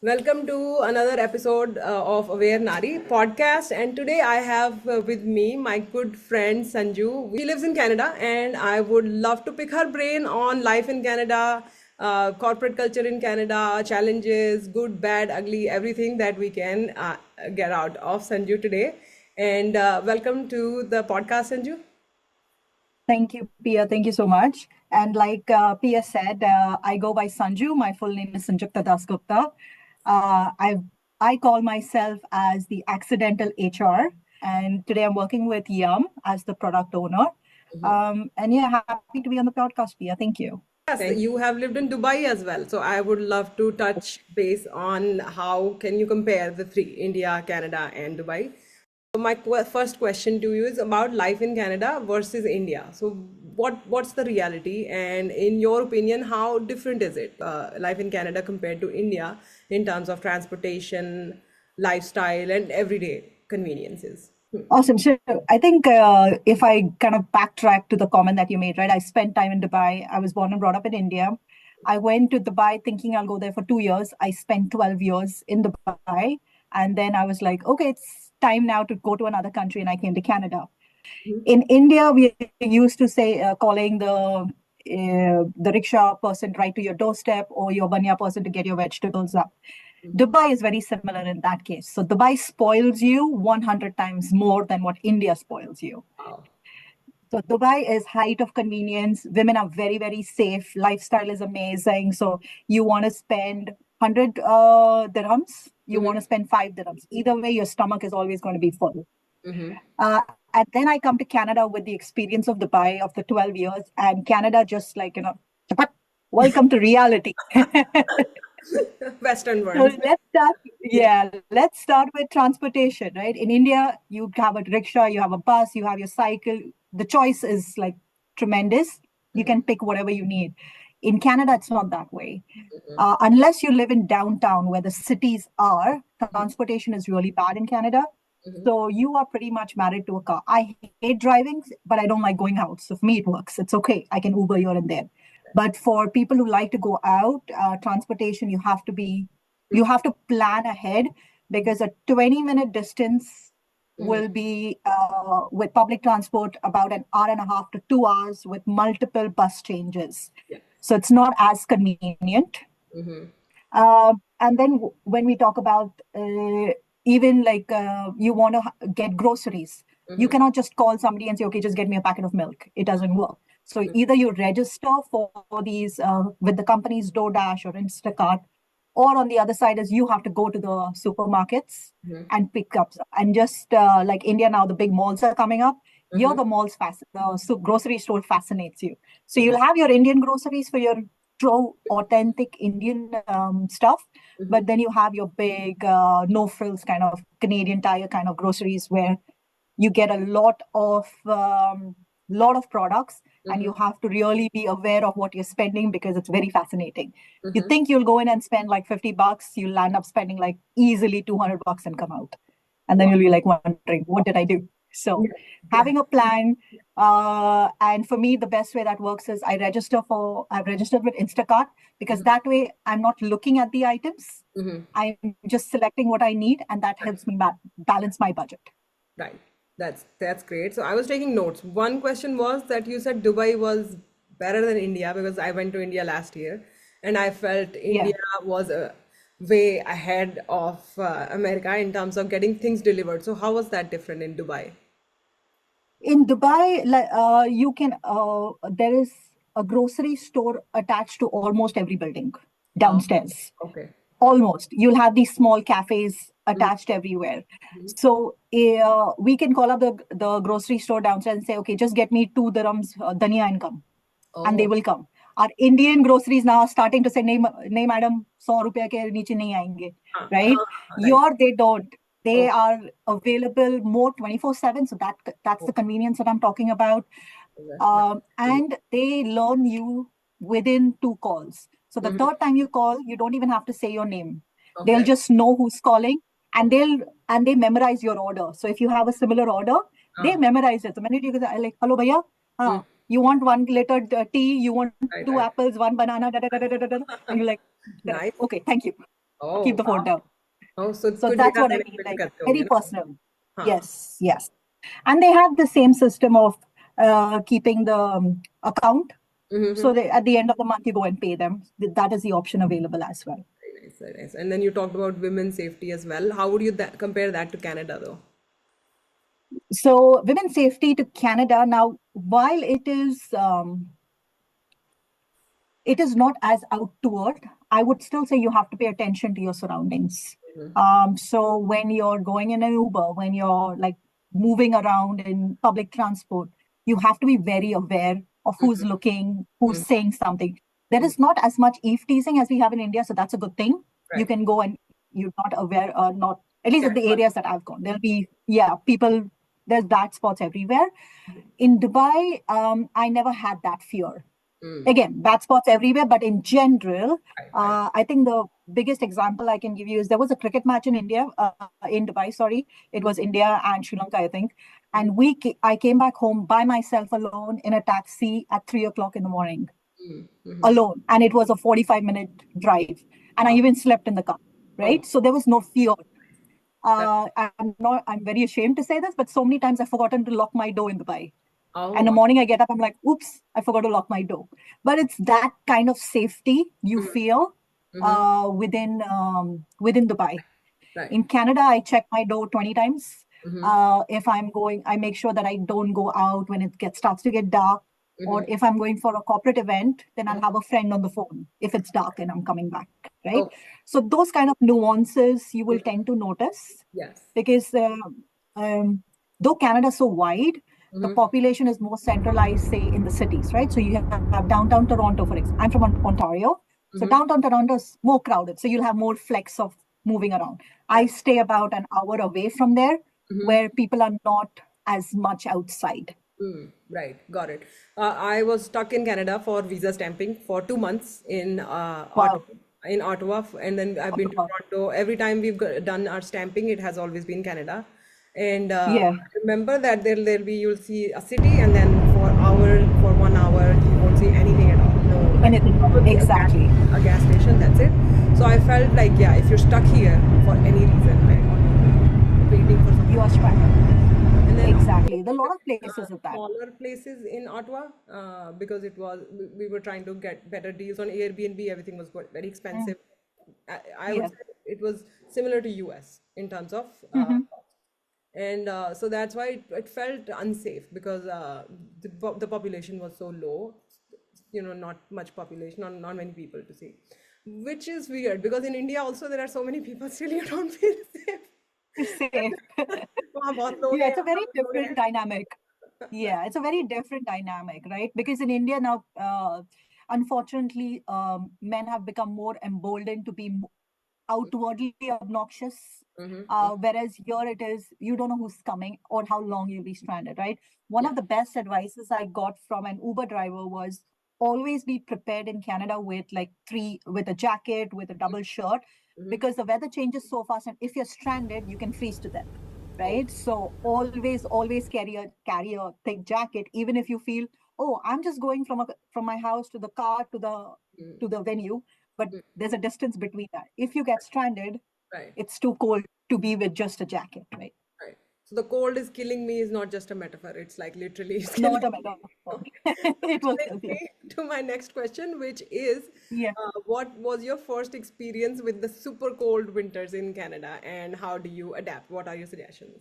Welcome to another episode of Aware Nari podcast. And today I have with me my good friend Sanju. She lives in Canada, and I would love to pick her brain on life in Canada, corporate culture in Canada, challenges, good, bad, ugly, everything that we can get out of Sanju today. And welcome to the podcast, Sanju. Thank you, Pia. Thank you so much. And like Pia said, I go by Sanju. My full name is Sanjukta Dasgupta. I call myself as the accidental HR, and today I'm working with Yum as the product owner. And yeah, happy to be on the podcast, Pia. Thank you. Yes, you have lived in Dubai as well. So I would love to touch base on how can you compare the three, India, Canada, and Dubai. So my first question to you is about life in Canada versus India. So what's the reality, and in your opinion, how different is it, life in Canada compared to India in terms of transportation, lifestyle, and everyday conveniences? Awesome. So I think if I kind of backtrack to the comment that you made, right? I spent time in Dubai. I was born and brought up in India. I went to Dubai thinking I'll go there for 2 years. I spent 12 years in Dubai. And then I was like, okay, it's time now to go to another country. And I came to Canada. In India, we used to say calling the rickshaw person right to your doorstep or your banya person to get your vegetables up. Dubai is very similar in that case. So Dubai spoils you 100 times more than what India spoils you. Wow. So Dubai is height of convenience. Women are very, very safe. Lifestyle is amazing. So you want to spend 100 dirhams, you want to spend 5 dirhams. Either way, your stomach is always going to be full. Uh, and then I come to Canada with the experience of Dubai of the 12 years, and Canada just like, "Chapat, welcome to reality." Western So world. let's start with transportation, right? In India, you have a rickshaw, you have a bus, you have your cycle. The choice is like tremendous. You can pick whatever you need. In Canada, it's not that way. Unless you live in downtown where the cities are, transportation is really bad in Canada. So you are pretty much married to a car. I hate driving, but I don't like going out. So for me, it works. It's okay. I can Uber here and there. But for people who like to go out, transportation, you have to plan ahead because a 20-minute distance will be with public transport about an hour and a half to 2 hours with multiple bus changes. Yeah. So it's not as convenient. And then when we talk about even like you want to get groceries, you cannot just call somebody and say, okay, just get me a packet of milk. It doesn't work. So either you register for these with the company's DoorDash or Instacart, or on the other side is you have to go to the supermarkets and pick up. And just like India now, the big malls are coming up. Here, the grocery store fascinates you. So you'll have your Indian groceries for your true authentic Indian stuff, but then you have your big no frills kind of Canadian Tire kind of groceries where you get a lot of products, and you have to really be aware of what you're spending because it's very fascinating. You think you'll go in and spend like $50, you'll land up spending like easily $200 and come out, and then you'll be like wondering, what did I do? So having a plan, and for me, the best way that works is I've registered with Instacart because that way I'm not looking at the items. I'm just selecting what I need, and that helps me balance my budget. Right. That's great. So I was taking notes. One question was that you said Dubai was better than India because I went to India last year and I felt Yeah. India was way ahead of America in terms of getting things delivered. So how was that different in Dubai? In Dubai, you can there is a grocery store attached to almost every building Oh, downstairs. okay. Almost. You'll have these small cafes attached everywhere. So we can call up the grocery store downstairs and say, okay, just get me 2 dirhams dhania and come, and they Oh, will come. Our Indian groceries now are starting to say, nahi madam, 100 rupees ke niche nahi aayenge, right? right. Your they don't. They Oh, are available more 24/7. So that's oh, the convenience that I'm talking about. that's nice. And they learn you within 2 calls. So the third time you call, you don't even have to say your name. They'll Okay. just know who's calling, and they memorize your order. So if you have a similar order, they Ah, memorize it. The minute you go, like, hello, bhaiya, you want 1 liter tea, you want right, two right. apples, one banana, da, da, da, da, da, da, da. And you're like, Nice. okay, thank you. keep Oh, the phone wow. down. Oh, so So कुछ that's data what I mean, management like करते very होंगे ना? personal. हाँ. Yes, yes. And they have the same system of keeping the account. So Mm-hmm. at the end of the month, you go and pay them. That is the option available as well. Very nice, very nice. And then you talked about women's safety as well. How would you compare that to Canada, though? So women's safety to Canada now, while it is not as outward, I would still say you have to pay attention to your surroundings. So when you're going in an Uber, when you're like moving around in public transport, you have to be very aware of who's looking, who's saying something. There is not as much eve teasing as we have in India, so that's a good thing. You Right. can go and you're not aware, not at least in the Casual. areas that I've gone. There'll be, yeah, people, there's black spots everywhere. In Dubai, I never had that fear. Again, bad spots everywhere, but in general, Right, right. I think the biggest example I can give you is there was a cricket match in India, in Dubai, sorry. It was India and Sri Lanka, I think. And I came back home by myself alone in a taxi at 3 o'clock in the morning, alone. And it was a 45-minute drive. And I Wow. even slept in the car, Oh, right? So there was no fear. that, I'm very ashamed to say this, but so many times I've forgotten to lock my door in Dubai. oh, And the wow. morning I get up, I'm like, oops, I forgot to lock my door. But it's that kind of safety you feel Mm-hmm. within Dubai. Right. In Canada, I check my door 20 times. Mm-hmm. If I'm going, I make sure that I don't go out when it starts to get dark. Mm-hmm. Or if I'm going for a corporate event, then I'll have a friend on the phone if it's dark and I'm coming back, right? Oh, So those kind of nuances you will tend to notice yes. because um, though Canada is so wide, the Mm-hmm. population is more centralized, say, in the cities, right? So you have downtown Toronto, for example. I'm from Ontario. So Mm-hmm. downtown Toronto is more crowded. So you'll have more flex of moving around. I Right. stay about an hour away from there Mm-hmm. where people are not as much outside. Right, got it. I was stuck in Canada for visa stamping for 2 months in Wow. Ottawa, and then I've been to Wow. Toronto. Every time we've done our stamping, it has always been Canada. And Yeah. I remember that there'll be you'll see a city, and then for 1 hour you won't see anything at all. No, like Anything. probably Exactly. a gas station. That's it. So I felt like yeah, if you're stuck here for any reason, like waiting for You are something. stranded. And then Exactly. There are a lot of places of that. smaller places in Ottawa because we were trying to get better deals on Airbnb. Everything was very Mm. expensive. I would Yeah. say it was similar to US in terms of Hmm. and so that's why it felt unsafe because the population was so low, not much population, not many people to see, which is weird because in India also there are so many people still you don't feel safe. Safe. वहाँ बहुत लोग Yeah, हैं it's a यहाँ very बहुत लोग different हैं. dynamic. Yeah, it's a very different dynamic, right? Because in India now, unfortunately, men have become more emboldened to be outwardly obnoxious. Whereas here it is, you don't know who's coming or how long you'll be stranded, right? One Yeah. of the best advices I got from an Uber driver was always be prepared in Canada with a jacket, with a double shirt, because the weather changes so fast. And if you're stranded, you can freeze to death, Oh. right? So always carry a thick jacket, even if you feel, oh, I'm just going from my house to the car to the venue, but there's a distance between that. If you get stranded, Right. it's too cold to be with just a jacket, right? Right. So the cold is killing me is not just a metaphor. It's like literally it's killing Not a me. metaphor. Okay. It Which will brings kill you. me to my next question, which is Yeah. what was your first experience with the super cold winters in Canada and how do you adapt? What are your suggestions?